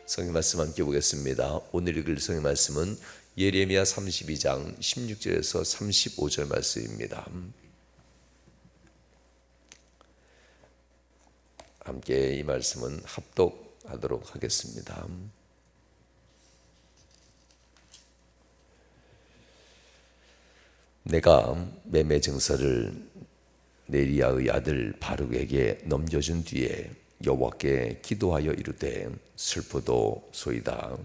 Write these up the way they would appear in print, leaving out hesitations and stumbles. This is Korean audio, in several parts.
성경 말씀 함께 보겠습니다. 오늘 읽을 성경 말씀은 예레미야 32장 16절에서 35절 말씀입니다. 함께 이 말씀은 합독하도록 하겠습니다. 내가 매매 증서를 네리야의 아들 바룩에게 넘겨준 뒤에 여호와께 기도하여 이르되 슬프도소이다.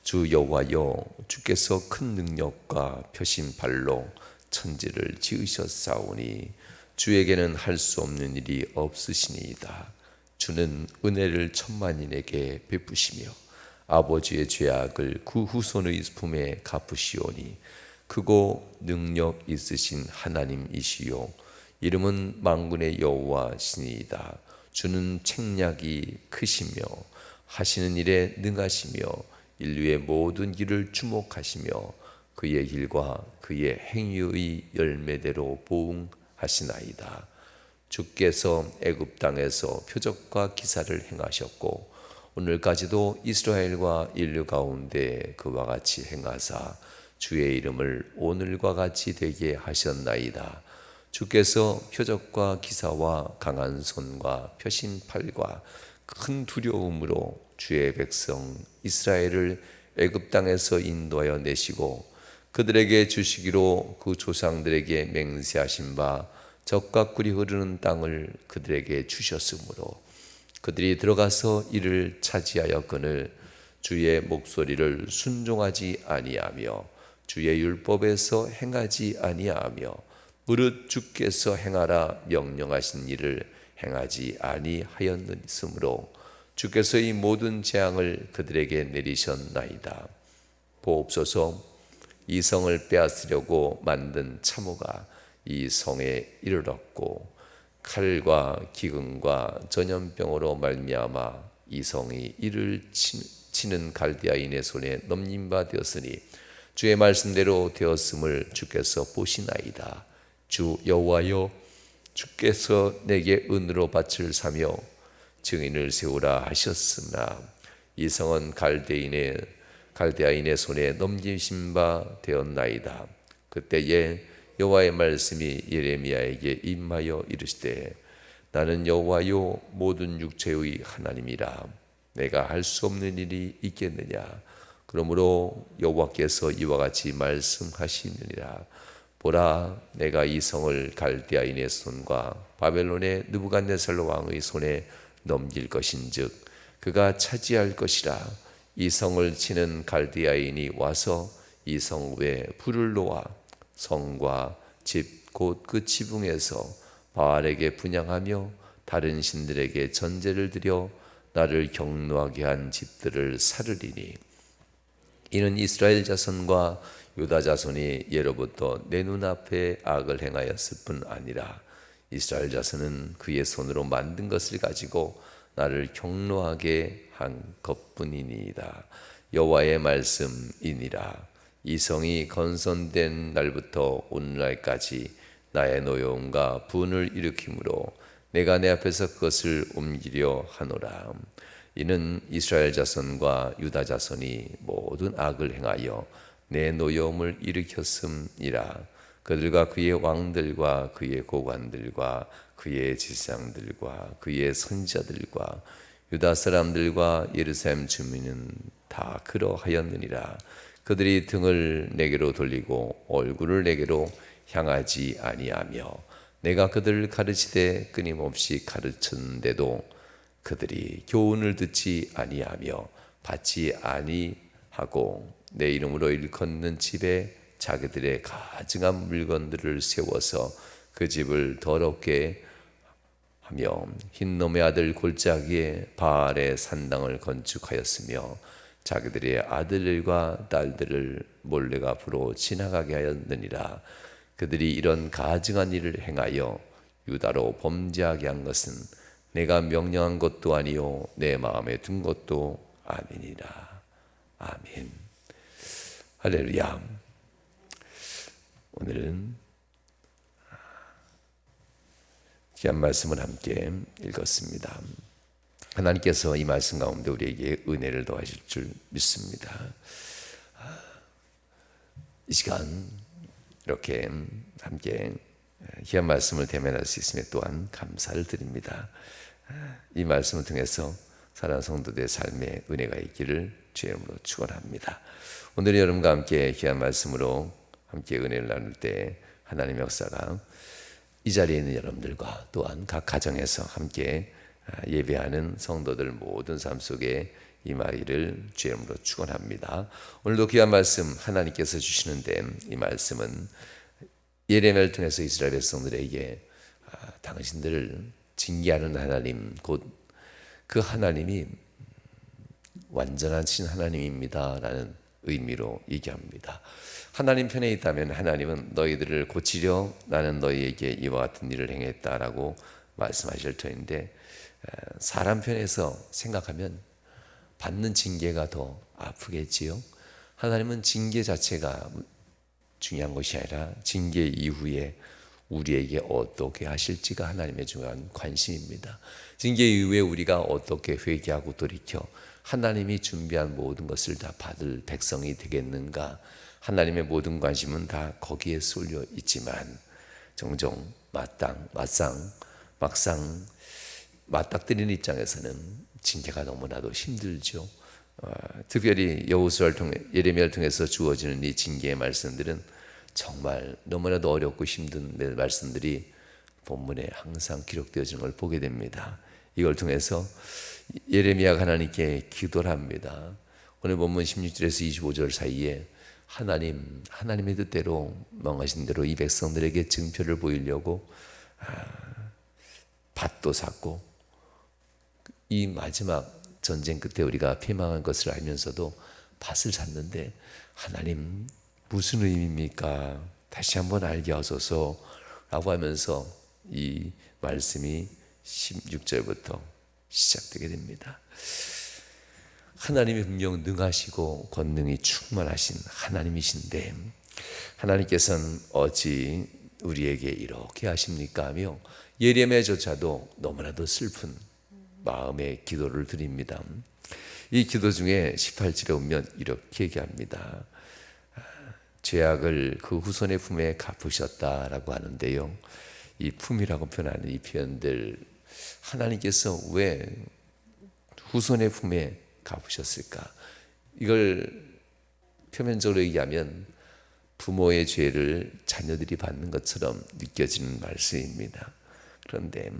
주 여호와여, 주께서 큰 능력과 표심발로 천지를 지으셨사오니 주에게는 할 수 없는 일이 없으시니이다. 주는 은혜를 천만인에게 베푸시며 아버지의 죄악을 그 후손의 품에 갚으시오니 크고 능력 있으신 하나님이시요 이름은 만군의 여호와시니이다. 주는 책략이 크시며 하시는 일에 능하시며 인류의 모든 길을 주목하시며 그의 길과 그의 행위의 열매대로 보응하시나이다. 주께서 애굽 땅에서 표적과 기사를 행하셨고 오늘까지도 이스라엘과 인류 가운데 그와 같이 행하사 주의 이름을 오늘과 같이 되게 하셨나이다. 주께서 표적과 기사와 강한 손과 펴신 팔과 큰 두려움으로 주의 백성 이스라엘을 애굽 땅에서 인도하여 내시고 그들에게 주시기로 그 조상들에게 맹세하신 바 젖과 꿀이 흐르는 땅을 그들에게 주셨으므로 그들이 들어가서 이를 차지하였거늘 주의 목소리를 순종하지 아니하며 주의 율법에서 행하지 아니하며 무릇 주께서 행하라 명령하신 일을 행하지 아니하였으므로 주께서 이 모든 재앙을 그들에게 내리셨나이다. 보옵소서, 이 성을 빼앗으려고 만든 참호가 이 성에 이르렀고 칼과 기근과 전염병으로 말미암아 이 성이 이를 치는 갈대아인의 손에 넘긴 바 되었으니 주의 말씀대로 되었음을 주께서 보시나이다. 주 여호와여, 주께서 내게 은으로 밭을 사며 증인을 세우라 하셨으나 이 성은 갈대아인의 손에 넘기신 바 되었나이다. 그때에 여호와의 말씀이 예레미야에게 임하여 이르시되 나는 여호와요 모든 육체의 하나님이라. 내가 할 수 없는 일이 있겠느냐. 그러므로 여호와께서 이와 같이 말씀하시느니라. 보라, 내가 이 성을 갈대아인의 손과 바벨론의 느부갓네살 왕의 손에 넘길 것인즉 그가 차지할 것이라. 이 성을 치는 갈대아인이 와서 이 성 위에 불을 놓아 성과 집 곧 그 지붕에서 바알에게 분향하며 다른 신들에게 전제를 드려 나를 경노하게 한 집들을 사르리니 이는 이스라엘 자손과 유다 자손이 예로부터 내 눈앞에 악을 행하였을 뿐 아니라 이스라엘 자손은 그의 손으로 만든 것을 가지고 나를 경노하게 한 것뿐이니이다. 여호와의 말씀이니라. 이 성이 건설된 날부터 오늘날까지 나의 노여움과 분을 일으키므로 내가 내 앞에서 그것을 옮기려 하노라. 이는 이스라엘 자손과 유다 자손이 모든 악을 행하여 내 노여움을 일으켰음이라. 그들과 그의 왕들과 그의 고관들과 그의 지상들과 그의 선지자들과 유다 사람들과 예루살렘 주민은 다 그러하였느니라. 그들이 등을 내게로 돌리고 얼굴을 내게로 향하지 아니하며 내가 그들을 가르치되 끊임없이 가르쳤는데도 그들이 교훈을 듣지 아니하며 받지 아니하고 내 이름으로 일컫는 집에 자기들의 가증한 물건들을 세워서 그 집을 더럽게 하며 흰놈의 아들 골짜기에 바알의 산당을 건축하였으며 자기들의 아들들과 딸들을 몰래 앞으로 지나가게 하였느니라. 그들이 이런 가증한 일을 행하여 유다로 범죄하게 한 것은 내가 명령한 것도 아니요 내 마음에 둔 것도 아니니라. 아멘. 할렐루야. 오늘은 귀한 말씀을 함께 읽었습니다. 하나님께서 이 말씀 가운데 우리에게 은혜를 더하실 줄 믿습니다. 이 시간 이렇게 함께 귀한 말씀을 대면할 수 있음에 또한 감사를 드립니다. 이 말씀을 통해서 사랑하는 성도들의 삶에 은혜가 있기를 주의 이름으로 축원합니다. 오늘 여러분과 함께 귀한 말씀으로 함께 은혜를 나눌 때 하나님의 역사가 이 자리에 있는 여러분들과 또한 각 가정에서 함께 예배하는 성도들 모든 삶 속에 임하기를 주의 이름으로 축원합니다. 오늘도 귀한 말씀 하나님께서 주시는데 이 말씀은 예레미야를 통해서 이스라엘 백성들에게 당신들을 징계하는 하나님, 곧 그 하나님이 완전하신 하나님입니다 라는 의미로 얘기합니다. 하나님 편에 있다면 하나님은 너희들을 고치려 나는 너희에게 이와 같은 일을 행했다라고 말씀하실 터인데, 사람 편에서 생각하면 받는 징계가 더 아프겠지요. 하나님은 징계 자체가 중요한 것이 아니라 징계 이후에 우리에게 어떻게 하실지가 하나님의 중요한 관심입니다. 징계 이후에 우리가 어떻게 회개하고 돌이켜 하나님이 준비한 모든 것을 다 받을 백성이 되겠는가, 하나님의 모든 관심은 다 거기에 쏠려 있지만 종종 막상 맞닥뜨리는 입장에서는 징계가 너무나도 힘들죠. 특별히 여호수아를 통해 예레미야를 통해서 주어지는 이 징계의 말씀들은 정말 너무나도 어렵고 힘든 말씀들이 본문에 항상 기록되어지는 걸 보게 됩니다. 이걸 통해서 예레미야가 하나님께 기도를 합니다. 오늘 본문 16절에서 25절 사이에 하나님의 뜻대로 명하신 대로 이 백성들에게 증표를 보이려고 밭도 샀고, 이 마지막 전쟁 끝에 우리가 피망한 것을 알면서도 밭을 샀는데 하나님 무슨 의미입니까? 다시 한번 알게 하소서 라고 하면서 이 말씀이 16절부터 시작되게 됩니다. 하나님이 분명 능하시고 권능이 충만하신 하나님이신데 하나님께서는 어찌 우리에게 이렇게 하십니까 하며 예레미야조차도 너무나도 슬픈 마음의 기도를 드립니다. 이 기도 중에 18절에 보면 이렇게 얘기합니다. 죄악을 그 후손의 품에 갚으셨다라고 하는데요, 이 품이라고 표현하는 이 표현들, 하나님께서 왜 후손의 품에 갚으셨을까? 이걸 표면적으로 얘기하면 부모의 죄를 자녀들이 받는 것처럼 느껴지는 말씀입니다. 그런데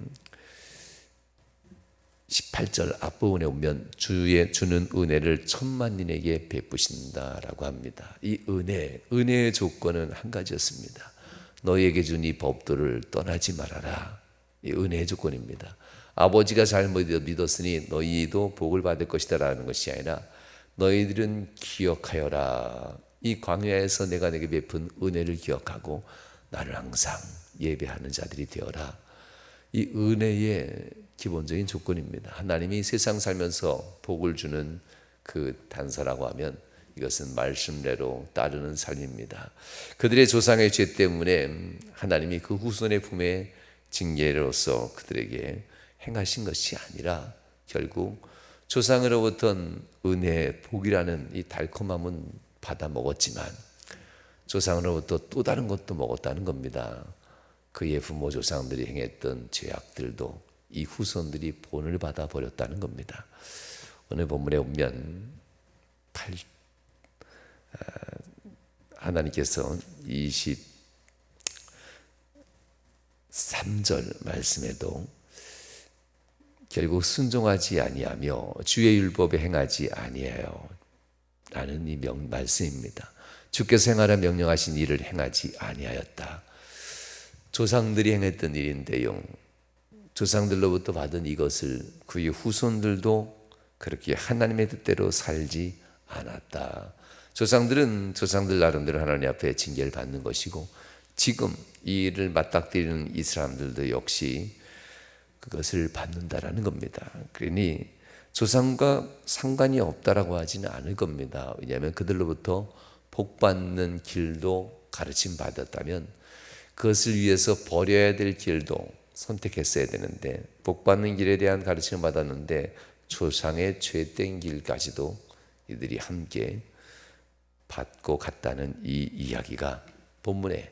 18절 앞부분에 보면 주는 은혜를 천만인에게 베푸신다라고 합니다. 이 은혜의 조건은 한 가지였습니다. 너희에게 준 이 법도를 떠나지 말아라. 이 은혜의 조건입니다. 아버지가 잘못 믿었으니 너희도 복을 받을 것이다 라는 것이 아니라 너희들은 기억하여라. 이 광야에서 내가 내게 베푼 은혜를 기억하고 나를 항상 예배하는 자들이 되어라. 이 은혜의 기본적인 조건입니다. 하나님이 세상 살면서 복을 주는 그 단서라고 하면 이것은 말씀대로 따르는 삶입니다. 그들의 조상의 죄 때문에 하나님이 그 후손의 품에 징계로서 그들에게 행하신 것이 아니라 결국 조상으로부터 은혜의 복이라는 이 달콤함은 받아 먹었지만 조상으로부터 또 다른 것도 먹었다는 겁니다. 그의 부모 조상들이 행했던 죄악들도 이 후손들이 본을 받아 버렸다는 겁니다. 오늘 본문에 보면 하나님께서 23절 말씀에도 결국 순종하지 아니하며 주의 율법에 행하지 아니하여 라는 이 말씀입니다. 주께서 행하라 명령하신 일을 행하지 아니하였다. 조상들이 행했던 일인데요, 조상들로부터 받은 이것을 그의 후손들도 그렇게 하나님의 뜻대로 살지 않았다. 조상들은 조상들 나름대로 하나님 앞에 징계를 받는 것이고, 지금 이 일을 맞닥뜨리는 이 사람들도 역시 그것을 받는다라는 겁니다. 그러니 조상과 상관이 없다라고 하지는 않을 겁니다. 왜냐하면 그들로부터 복받는 길도 가르침 받았다면 그것을 위해서 버려야 될 길도 선택했어야 되는데 복받는 길에 대한 가르침을 받았는데 조상의 죄된 길까지도 이들이 함께 받고 갔다는 이 이야기가 본문에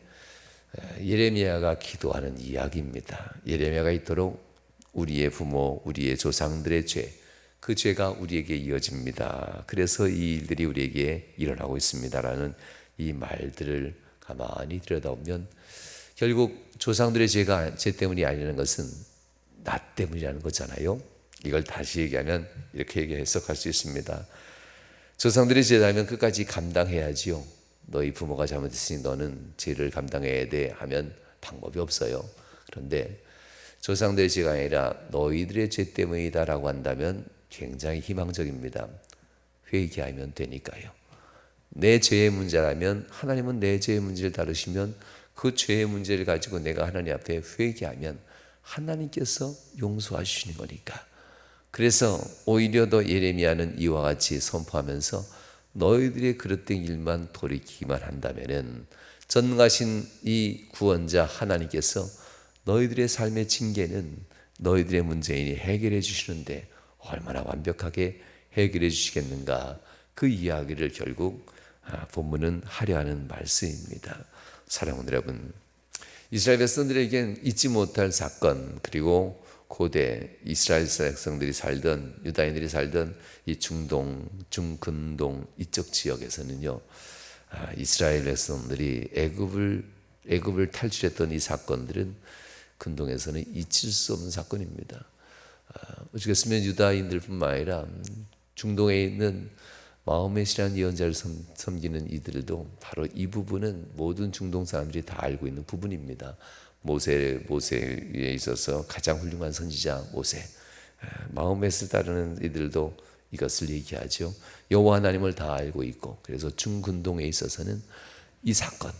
예레미야가 기도하는 이야기입니다. 예레미야가 이토록 우리의 부모, 우리의 조상들의 죄, 그 죄가 우리에게 이어집니다. 그래서 이 일들이 우리에게 일어나고 있습니다라는 이 말들을 가만히 들여다보면 결국 조상들의 죄 때문이 아니라는 것은 나 때문이라는 거잖아요. 이걸 다시 얘기하면 이렇게 해석할 수 있습니다. 조상들의 죄라면 끝까지 감당해야지요. 너희 부모가 잘못했으니 너는 죄를 감당해야 돼 하면 방법이 없어요. 그런데 조상들의 죄가 아니라 너희들의 죄 때문이다라고 한다면 굉장히 희망적입니다. 회개하면 되니까요. 내 죄의 문제라면 하나님은 내 죄의 문제를 다루시면 그 죄의 문제를 가지고 내가 하나님 앞에 회개하면 하나님께서 용서하시는 거니까. 그래서 오히려 더 예레미야는 이와 같이 선포하면서 너희들의 그릇된 일만 돌이키기만 한다면은 전능하신 이 구원자 하나님께서 너희들의 삶의 징계는 너희들의 문제인이 해결해 주시는데 얼마나 완벽하게 해결해 주시겠는가. 그 이야기를 결국 본문은 하려 하는 말씀입니다. 사랑하는 여러분, 이스라엘 백성들에겐 잊지 못할 사건, 그리고 고대 이스라엘 백성들이 살던, 유다인들이 살던 이 중동, 중근동 이쪽 지역에서는요, 이스라엘 백성들이 애굽을 탈출했던 이 사건들은 근동에서는 잊힐 수 없는 사건입니다. 어쩌겠으면 유다인들뿐만 아니라 중동에 있는 마호멧이라는 예언자를 섬기는 이들도 바로 이 부분은 모든 중동 사람들이 다 알고 있는 부분입니다. 모세에 있어서 가장 훌륭한 선지자 모세, 마호멧을 따르는 이들도 이것을 얘기하죠. 여호와 하나님을 다 알고 있고, 그래서 중근동에 있어서는 이 사건,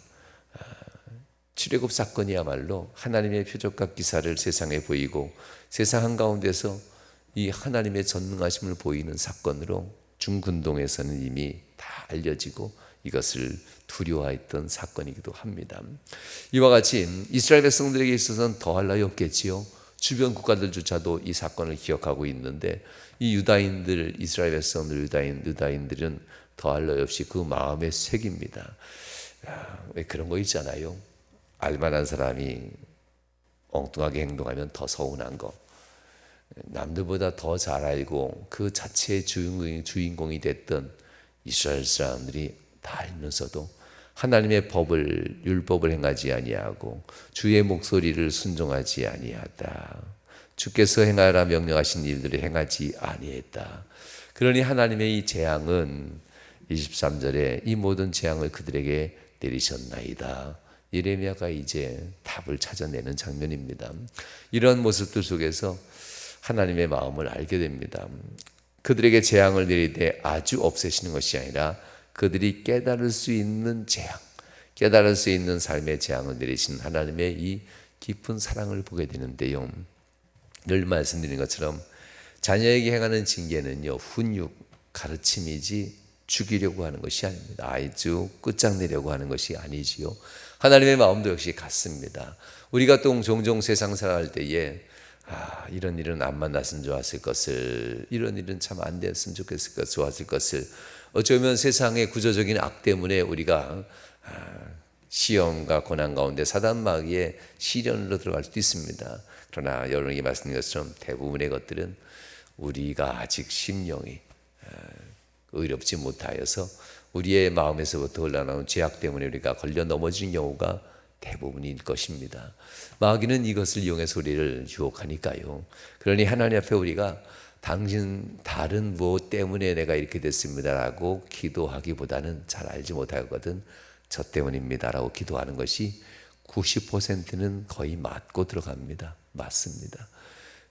출애굽 사건이야말로 하나님의 표적과 기사를 세상에 보이고 세상 한가운데서 이 하나님의 전능하심을 보이는 사건으로 중근동에서는 이미 다 알려지고 이것을 두려워했던 사건이기도 합니다. 이와 같이 이스라엘 백성들에게 있어서는 더할 나위 없겠지요. 주변 국가들조차도 이 사건을 기억하고 있는데 이 유다인들, 이스라엘 백성들, 유다인들은 더할 나위 없이 그 마음에 새깁니다. 왜 그런 거 있잖아요. 알만한 사람이 엉뚱하게 행동하면 더 서운한 거, 남들보다 더 잘 알고 그 자체의 주인공이 됐던 이스라엘 사람들이 다 알면서도 하나님의 율법을 행하지 아니하고 주의 목소리를 순종하지 아니하다. 주께서 행하라 명령하신 일들을 행하지 아니했다. 그러니 하나님의 이 재앙은 23절에 이 모든 재앙을 그들에게 내리셨나이다. 예레미야가 이제 답을 찾아내는 장면입니다. 이런 모습들 속에서 하나님의 마음을 알게 됩니다. 그들에게 재앙을 내리되 아주 없애시는 것이 아니라 그들이 깨달을 수 있는 재앙, 깨달을 수 있는 삶의 재앙을 내리신 하나님의 이 깊은 사랑을 보게 되는데요. 늘 말씀드린 것처럼 자녀에게 행하는 징계는요, 훈육, 가르침이지 죽이려고 하는 것이 아닙니다. 아주 끝장내려고 하는 것이 아니지요. 하나님의 마음도 역시 같습니다. 우리가 또 종종 세상 살아갈 때에 이런 일은 안 만났으면 좋았을 것을, 이런 일은 참 안 되었으면 좋았을 것을, 어쩌면 세상의 구조적인 악 때문에 우리가 시험과 고난 가운데 사단 마귀의 시련으로 들어갈 수도 있습니다. 그러나 여러분에게 말씀드린 것처럼 대부분의 것들은 우리가 아직 심령이 의롭지 못하여서 우리의 마음에서부터 흘러나오는 죄악 때문에 우리가 걸려 넘어지는 경우가 대부분일 것입니다. 마귀는 이것을 이용해서 우리를 유혹하니까요. 그러니 하나님 앞에 우리가 당신 다른 무엇 때문에 내가 이렇게 됐습니다라고 기도하기보다는 잘 알지 못하거든 저 때문입니다라고 기도하는 것이 90%는 거의 맞고 들어갑니다. 맞습니다.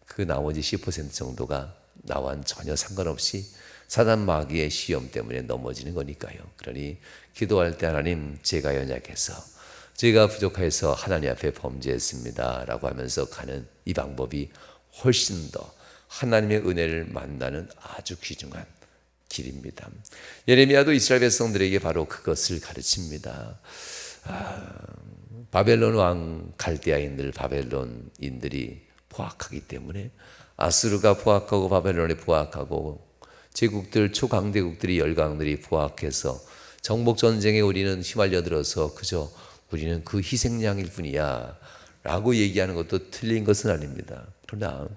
그 나머지 10% 정도가 나와는 전혀 상관없이 사단 마귀의 시험 때문에 넘어지는 거니까요. 그러니 기도할 때 하나님, 제가 연약해서, 제가 부족해서 하나님 앞에 범죄했습니다 라고 하면서 가는 이 방법이 훨씬 더 하나님의 은혜를 만나는 아주 귀중한 길입니다. 예레미야도 이스라엘 백성들에게 바로 그것을 가르칩니다. 바벨론 왕 갈대아인들, 바벨론인들이 포악하기 때문에 아수르가 포악하고 바벨론이 포악하고 제국들, 초강대국들이, 열강들이 포악해서 정복전쟁에 우리는 휘말려 들어서 그저 우리는 그 희생양일 뿐이야 라고 얘기하는 것도 틀린 것은 아닙니다. 그러나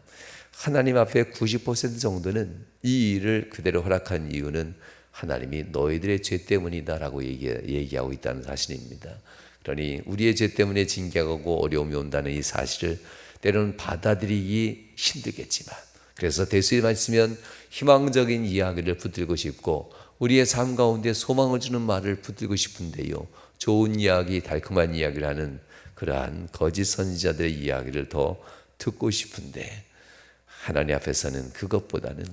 하나님 앞에 90% 정도는 이 일을 그대로 허락한 이유는 하나님이 너희들의 죄 때문이다 라고 얘기하고 있다는 사실입니다. 그러니 우리의 죄 때문에 징계하고 어려움이 온다는 이 사실을 때로는 받아들이기 힘들겠지만, 그래서 대수에만 있으면 희망적인 이야기를 붙들고 싶고 우리의 삶 가운데 소망을 주는 말을 붙들고 싶은데요, 좋은 이야기, 달콤한 이야기를 하는 그러한 거짓 선지자들의 이야기를 더 듣고 싶은데 하나님 앞에서는 그것보다는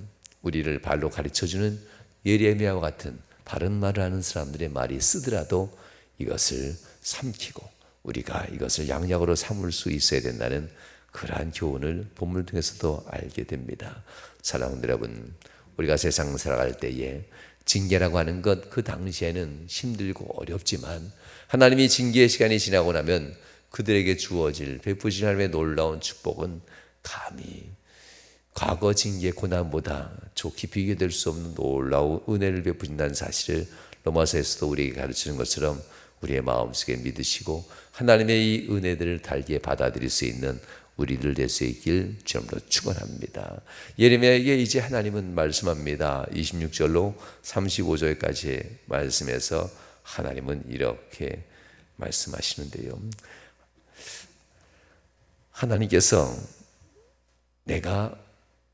우리를 발로 가르쳐주는 예레미야와 같은 바른 말을 하는 사람들의 말이 쓰더라도 이것을 삼키고 우리가 이것을 양약으로 삼을 수 있어야 된다는 그러한 교훈을 본문을 통해서도 알게 됩니다. 사랑하는 여러분, 우리가 세상 살아갈 때에 징계라고 하는 것, 그 당시에는 힘들고 어렵지만 하나님이 징계의 시간이 지나고 나면 그들에게 주어질 베푸신 하나님의 놀라운 축복은 감히 과거 징계 고난보다 좋게 비교될 수 없는 놀라운 은혜를 베푸신다는 사실을 로마서에서도 우리에게 가르치는 것처럼 우리의 마음속에 믿으시고 하나님의 이 은혜들을 달게 받아들일 수 있는 우리들 될 수 있길 주님으로 축원합니다. 예레미야에게 이제 하나님은 말씀합니다. 26절로 35절까지의 말씀에서 하나님은 이렇게 말씀하시는데요, 하나님께서 내가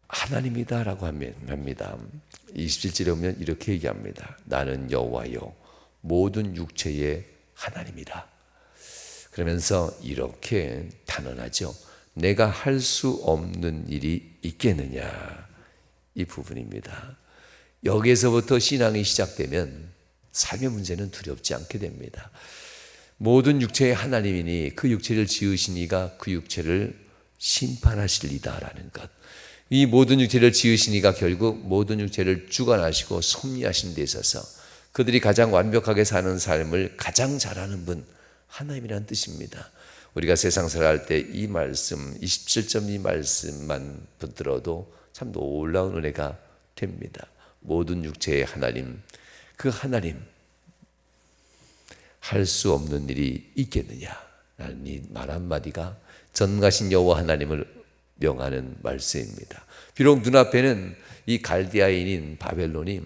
하나님이다 라고 합니다. 27절에 보면 이렇게 얘기합니다. 나는 여호와요 모든 육체의 하나님이라. 그러면서 이렇게 단언하죠. 내가 할 수 없는 일이 있겠느냐, 이 부분입니다. 여기에서부터 신앙이 시작되면 삶의 문제는 두렵지 않게 됩니다. 모든 육체의 하나님이니 그 육체를 지으신 이가 그 육체를 심판하실 이다라는 것, 이 모든 육체를 지으신 이가 결국 모든 육체를 주관하시고 섭리하신 데 있어서 그들이 가장 완벽하게 사는 삶을 가장 잘하는 분, 하나님이라는 뜻입니다. 우리가 세상 살아갈 때 이 말씀, 27점 이 말씀만 붙들어도 참 놀라운 은혜가 됩니다. 모든 육체의 하나님, 그 하나님 할 수 없는 일이 있겠느냐 라는 이 말 한마디가 전가신 여호와 하나님을 명하는 말씀입니다. 비록 눈앞에는 이 갈대아인인 바벨론이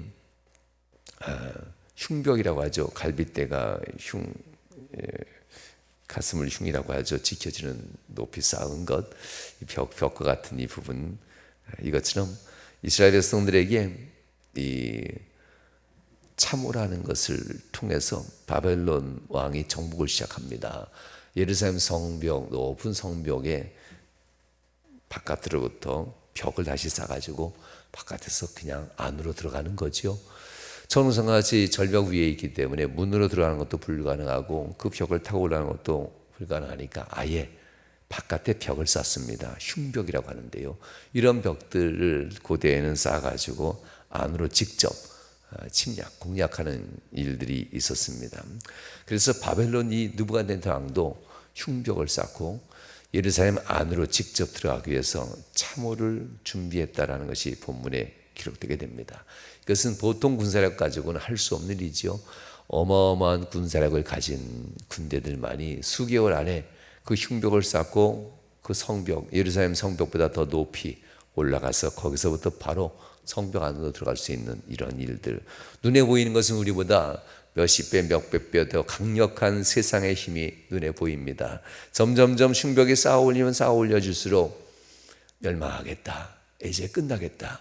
흉벽이라고 하죠. 갈빗대가 가슴을 흉이라고 하죠. 지켜지는 높이 쌓은 것, 벽과 같은 이 부분, 이것처럼 이스라엘 백성들에게 이 참호라는 것을 통해서 바벨론 왕이 정복을 시작합니다. 예루살렘 성벽, 높은 성벽에 바깥으로부터 벽을 다시 쌓아가지고 바깥에서 그냥 안으로 들어가는 거죠. 천우성같이 절벽 위에 있기 때문에 문으로 들어가는 것도 불가능하고 그 벽을 타고 올라가는 것도 불가능하니까 아예 바깥에 벽을 쌓습니다. 흉벽이라고 하는데요, 이런 벽들을 고대에는 쌓아가지고 안으로 직접 침략, 공략하는 일들이 있었습니다. 그래서 바벨론 이 느부갓네살 왕도 흉벽을 쌓고 예루살렘 안으로 직접 들어가기 위해서 참호를 준비했다라는 것이 본문에 기록되게 됩니다. 이것은 보통 군사력 가지고는 할 수 없는 일이죠. 어마어마한 군사력을 가진 군대들만이 수개월 안에 그 흉벽을 쌓고 그 성벽, 예루살렘 성벽보다 더 높이 올라가서 거기서부터 바로 성벽 안으로 들어갈 수 있는 이런 일들, 눈에 보이는 것은 우리보다 몇십 배, 몇백 배 더 강력한 세상의 힘이 눈에 보입니다. 점점점 흉벽이 쌓아 올려질수록 멸망하겠다, 이제 끝나겠다,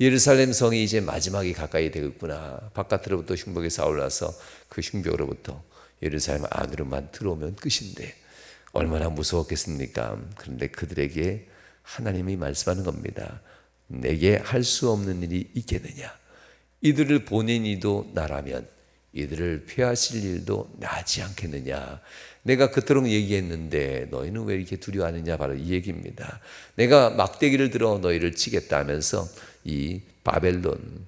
예루살렘 성이 이제 마지막이 가까이 되겠구나, 바깥으로부터 흉벽이 쌓아 올라서 그 흉벽으로부터 예루살렘 안으로만 들어오면 끝인데 얼마나 무서웠겠습니까? 그런데 그들에게 하나님이 말씀하는 겁니다. 내게 할 수 없는 일이 있겠느냐? 이들을 보낸 이도 나라면 이들을 폐하실 일도 나지 않겠느냐? 내가 그토록 얘기했는데 너희는 왜 이렇게 두려워하느냐? 바로 이 얘기입니다. 내가 막대기를 들어 너희를 치겠다 하면서 이 바벨론,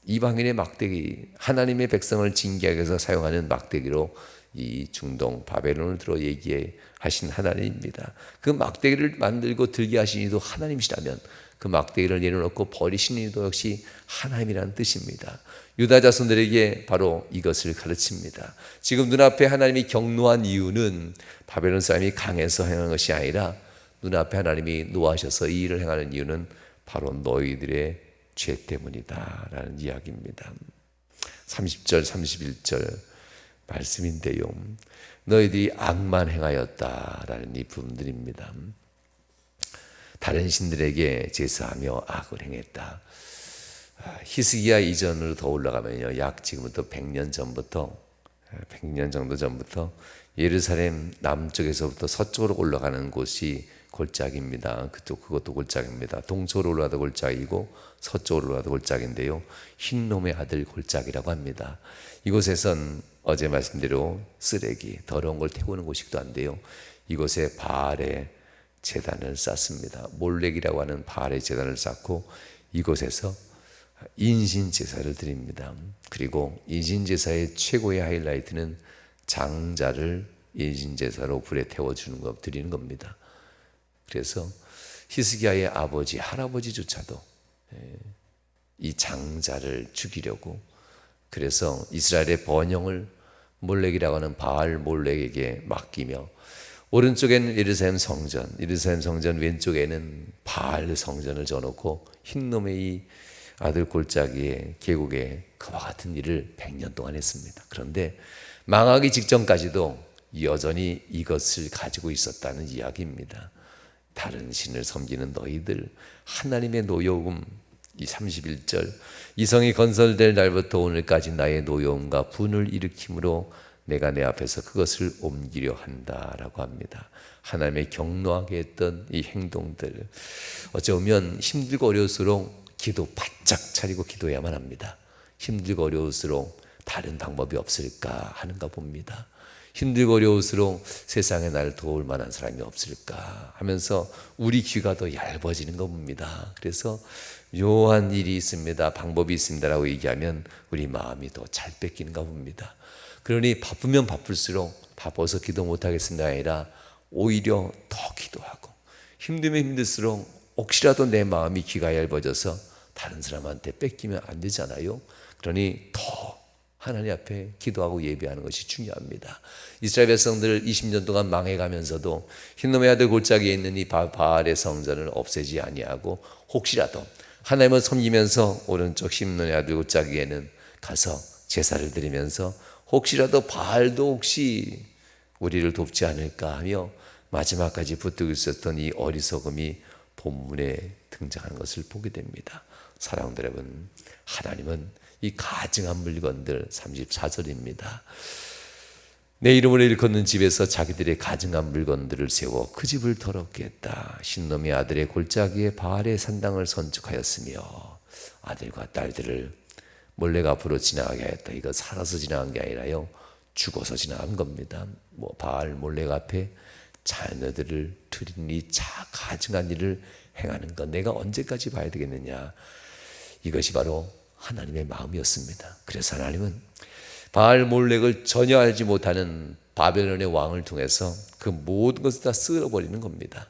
이방인의 막대기, 하나님의 백성을 징계하기 위해서 사용하는 막대기로 이 중동 바벨론을 들어 얘기하신 하나님입니다. 그 막대기를 만들고 들게 하신 이도 하나님이시라면 그 막대기를 내려놓고 버리신 이도 역시 하나님이라는 뜻입니다. 유다 자손들에게 바로 이것을 가르칩니다. 지금 눈앞에 하나님이 경노한 이유는 바벨론 사람이 강해서 행한 것이 아니라 눈앞에 하나님이 노하셔서 이 일을 행하는 이유는 바로 너희들의 죄 때문이다 라는 이야기입니다. 30절 31절 말씀인데요, 너희들이 악만 행하였다 라는 이 부분들입니다. 다른 신들에게 제사하며 악을 행했다. 히스기야 이전으로 더 올라가면요, 약 지금부터 100년 전부터 100년 정도 전부터 예루살렘 남쪽에서부터 서쪽으로 올라가는 곳이 골짜기입니다. 그것도 골짜기입니다. 동쪽으로 올라가도 골짜기이고 서쪽으로 올라가도 골짜기인데요, 흰놈의 아들 골짜기라고 합니다. 이곳에선 어제 말씀대로 쓰레기, 더러운 걸 태우는 곳이기도 한데요, 이곳에 바알의 제단을 쌓습니다. 몰렉이라고 하는 바알의 제단을 쌓고 이곳에서 인신 제사를 드립니다. 그리고 인신 제사의 최고의 하이라이트는 장자를 인신 제사로 불에 태워주는 것, 드리는 겁니다. 그래서 히스기야의 아버지, 할아버지조차도 이 장자를 죽이려고, 그래서 이스라엘의 번영을 몰렉이라고 하는 바알 몰렉에게 맡기며, 오른쪽에는 예루살렘 성전, 왼쪽에는 바알 성전을 져놓고 흰놈의 이 아들 골짜기의 계곡에 그와 같은 일을 100년 동안 했습니다. 그런데 망하기 직전까지도 여전히 이것을 가지고 있었다는 이야기입니다. 다른 신을 섬기는 너희들, 하나님의 노여움. 이 31절, 이 성이 건설될 날부터 오늘까지 나의 노여움과 분을 일으킴으로 내가 내 앞에서 그것을 옮기려 한다라고 합니다. 하나님의 경노하게 했던 이 행동들, 어쩌면 힘들고 어려울수록 기도 바짝 차리고 기도해야만 합니다. 힘들고 어려울수록 다른 방법이 없을까 하는가 봅니다. 힘들고 어려울수록 세상에 나를 도울 만한 사람이 없을까 하면서 우리 귀가 더 얇아지는 겁니다. 그래서 묘한 일이 있습니다, 방법이 있습니다라고 얘기하면 우리 마음이 더 잘 뺏기는가 봅니다. 그러니 바쁘면 바쁠수록 바빠서 기도 못하겠습니다 아니라 오히려 더 기도하고, 힘들면 힘들수록 혹시라도 내 마음이 귀가 얇아져서 다른 사람한테 뺏기면 안 되잖아요. 그러니 더 하나님 앞에 기도하고 예배하는 것이 중요합니다. 이스라엘 백성들 20년 동안 망해가면서도 흰놈의 아들 골짜기에 있는 이 바알의 성전을 없애지 아니하고, 혹시라도 하나님을 섬기면서 오른쪽 흰놈의 아들 골짜기에는 가서 제사를 드리면서 혹시라도 바알도 혹시 우리를 돕지 않을까 하며 마지막까지 붙들고 있었던 이 어리석음이 본문에 등장하는 것을 보게 됩니다. 사랑하는 여러분, 하나님은 이 가증한 물건들, 34절입니다. 내 이름으로 일컫는 집에서 자기들의 가증한 물건들을 세워 그 집을 더럽게 했다. 신놈의 아들의 골짜기에 바알의 산당을 건축하였으며 아들과 딸들을 몰렉 앞으로 지나가게 했다. 이거 살아서 지나간 게 아니라요, 죽어서 지나간 겁니다. 바알 몰렉 앞에 자녀들을 드린 이 가증한 일을 행하는 것, 내가 언제까지 봐야 되겠느냐. 이것이 바로 하나님의 마음이었습니다. 그래서 하나님은 바알 몰렉을 전혀 알지 못하는 바벨론의 왕을 통해서 그 모든 것을 다 쓸어버리는 겁니다.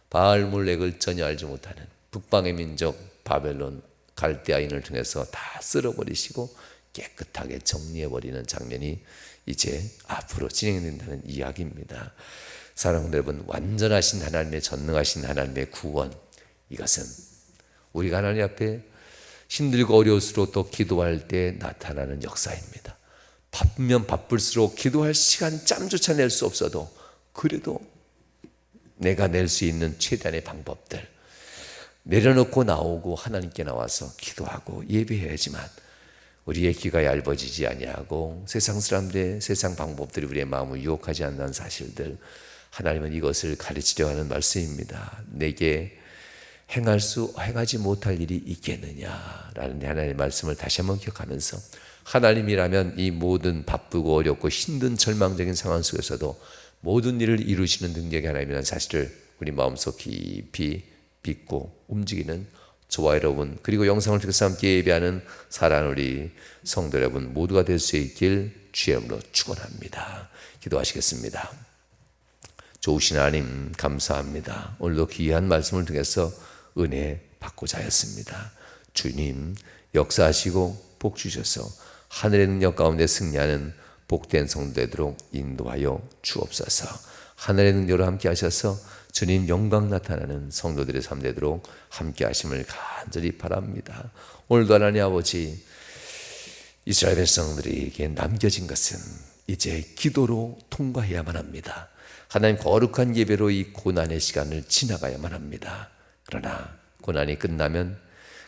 바알 몰렉을 전혀 알지 못하는 북방의 민족 바벨론 갈대아인을 통해서 다 쓸어버리시고 깨끗하게 정리해버리는 장면이 이제 앞으로 진행된다는 이야기입니다. 사랑하는 여러분, 완전하신 하나님의, 전능하신 하나님의 구원, 이것은 우리가 하나님 앞에 힘들고 어려울수록 또 기도할 때 나타나는 역사입니다. 바쁘면 바쁠수록 기도할 시간 짬조차 낼 수 없어도 그래도 내가 낼 수 있는 최대한의 방법들 내려놓고 나오고 하나님께 나와서 기도하고 예배해야지만 우리의 귀가 얇아지지 아니하고 세상 사람들의 세상 방법들이 우리의 마음을 유혹하지 않는 사실들, 하나님은 이것을 가르치려 하는 말씀입니다. 내게 행하지 못할 일이 있겠느냐라는 하나님의 말씀을 다시 한번 기억하면서, 하나님이라면 이 모든 바쁘고 어렵고 힘든 절망적인 상황 속에서도 모든 일을 이루시는 능력이 하나님이라는 사실을 우리 마음속 깊이 믿고 움직이는 저와 여러분 그리고 영상을 통해서 함께 예배하는 사랑하는 우리 성도 여러분 모두가 될 수 있길 주의 이름으로 축원합니다. 기도하시겠습니다. 좋으신 하나님 감사합니다. 오늘도 귀한 말씀을 통해서 은혜 받고자 하였습니다. 주님 역사하시고 복 주셔서 하늘의 능력 가운데 승리하는 복된 성도 되도록 인도하여 주옵소서. 하늘의 능력으로 함께 하셔서 주님 영광 나타나는 성도들의 삶 되도록 함께 하심을 간절히 바랍니다. 오늘도 하나님 아버지 이스라엘 백성들에게 남겨진 것은 이제 기도로 통과해야만 합니다. 하나님 거룩한 예배로 이 고난의 시간을 지나가야만 합니다. 그러나 고난이 끝나면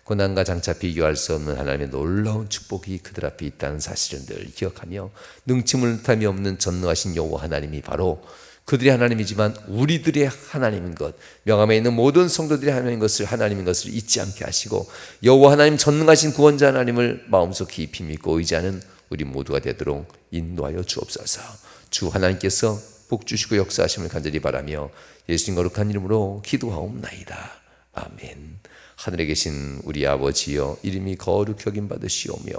고난과 장차 비교할 수 없는 하나님의 놀라운 축복이 그들 앞에 있다는 사실을 늘 기억하며 능치물 탐이 없는 전능하신 여호와 하나님이 바로 그들의 하나님이지만 우리들의 하나님인 것, 명함에 있는 모든 성도들의 하나님인 것을 잊지 않게 하시고 여호와 하나님 전능하신 구원자 하나님을 마음속 깊이 믿고 의지하는 우리 모두가 되도록 인도하여 주옵소서. 주 하나님께서 복 주시고 역사하심을 간절히 바라며 예수님 거룩한 이름으로 기도하옵나이다. 아멘. 하늘에 계신 우리 아버지여 이름이 거룩히 여김 받으시오며